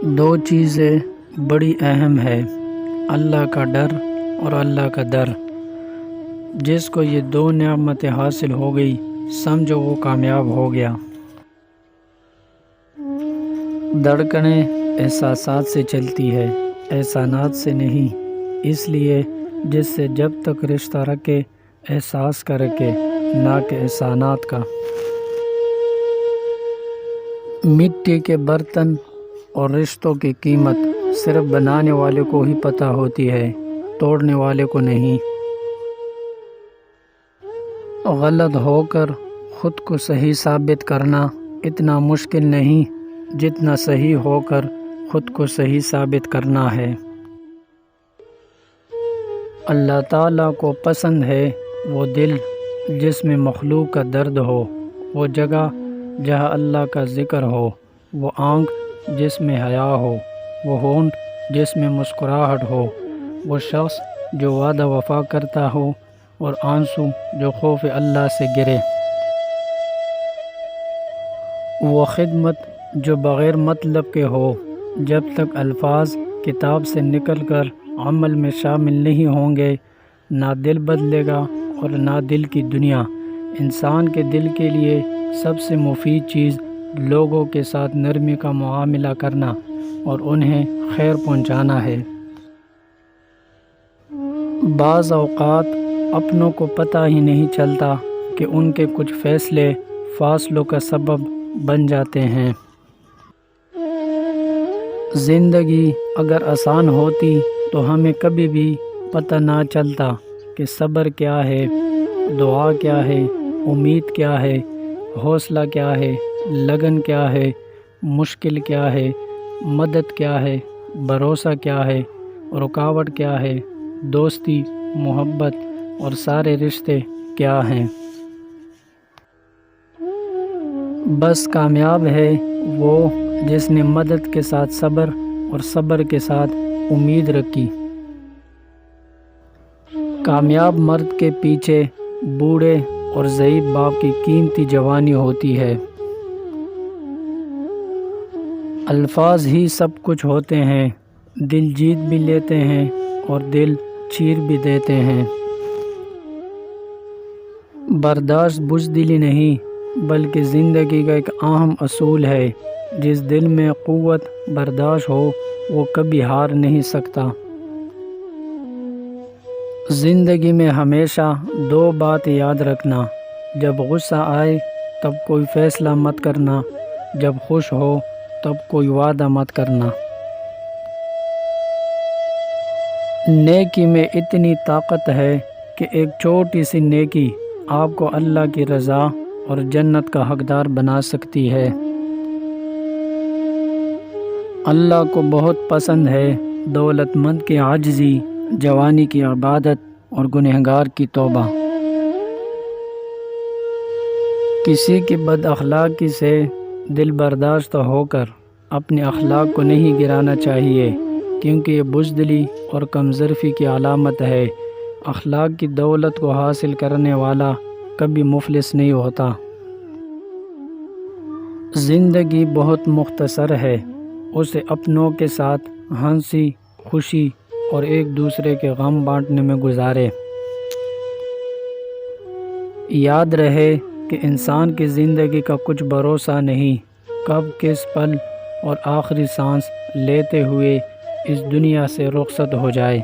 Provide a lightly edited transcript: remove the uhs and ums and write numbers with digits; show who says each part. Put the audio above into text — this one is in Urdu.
Speaker 1: دو چیزیں بڑی اہم ہے، اللہ کا ڈر اور اللہ کا در۔ جس کو یہ دو نعمتیں حاصل ہو گئی سمجھو وہ کامیاب ہو گیا۔ دھڑکنیں احساسات سے چلتی ہے، احسانات سے نہیں، اس لیے جس سے جب تک رشتہ رکھے احساس کا رکھے، نہ کہ احسانات کا۔ مٹی کے برتن اور رشتوں کی قیمت صرف بنانے والے کو ہی پتہ ہوتی ہے، توڑنے والے کو نہیں۔ غلط ہو کر خود کو صحیح ثابت کرنا اتنا مشکل نہیں جتنا صحیح ہو کر خود کو صحیح ثابت کرنا ہے۔ اللہ تعالیٰ کو پسند ہے وہ دل جس میں مخلوق کا درد ہو، وہ جگہ جہاں اللہ کا ذکر ہو، وہ آنکھ جس میں حیا ہو، وہ ہونٹ جس میں مسکراہٹ ہو، وہ شخص جو وعدہ وفا کرتا ہو اور آنسو جو خوف اللہ سے گرے، وہ خدمت جو بغیر مطلب کے ہو۔ جب تک الفاظ کتاب سے نکل کر عمل میں شامل نہیں ہوں گے، نہ دل بدلے گا اور نہ دل کی دنیا۔ انسان کے دل کے لیے سب سے مفید چیز لوگوں کے ساتھ نرمی کا معاملہ کرنا اور انہیں خیر پہنچانا ہے۔ بعض اوقات اپنوں کو پتہ ہی نہیں چلتا کہ ان کے کچھ فیصلے فاصلوں کا سبب بن جاتے ہیں۔ زندگی اگر آسان ہوتی تو ہمیں کبھی بھی پتہ نہ چلتا کہ صبر کیا ہے، دعا کیا ہے، امید کیا ہے، حوصلہ کیا ہے، لگن کیا ہے، مشکل کیا ہے، مدد کیا ہے، بھروسہ کیا ہے، رکاوٹ کیا ہے، دوستی، محبت اور سارے رشتے کیا ہیں۔ بس کامیاب ہے وہ جس نے مدد کے ساتھ صبر اور صبر کے ساتھ امید رکھی۔ کامیاب مرد کے پیچھے بوڑھے اور ضعیف باپ کی قیمتی جوانی ہوتی ہے۔ الفاظ ہی سب کچھ ہوتے ہیں، دل جیت بھی لیتے ہیں اور دل چیر بھی دیتے ہیں۔ برداشت بزدلی نہیں بلکہ زندگی کا ایک اہم اصول ہے۔ جس دل میں قوت برداشت ہو وہ کبھی ہار نہیں سکتا۔ زندگی میں ہمیشہ دو بات یاد رکھنا، جب غصہ آئے تب کوئی فیصلہ مت کرنا، جب خوش ہو تب کوئی وعدہ مت کرنا۔ نیکی میں اتنی طاقت ہے کہ ایک چھوٹی سی نیکی آپ کو اللہ کی رضا اور جنت کا حقدار بنا سکتی ہے۔ اللہ کو بہت پسند ہے دولت مند کی عاجزی، جوانی کی عبادت اور گنہگار کی توبہ۔ کسی کی بد اخلاقی سے دل برداشت ہو کر اپنے اخلاق کو نہیں گرانا چاہیے، کیونکہ یہ بزدلی اور کمظرفی کی علامت ہے۔ اخلاق کی دولت کو حاصل کرنے والا کبھی مفلس نہیں ہوتا۔ زندگی بہت مختصر ہے، اسے اپنوں کے ساتھ ہنسی خوشی اور ایک دوسرے کے غم بانٹنے میں گزارے۔ یاد رہے کہ انسان کی زندگی کا کچھ بھروسہ نہیں، کب کس پل اور آخری سانس لیتے ہوئے اس دنیا سے رخصت ہو جائے۔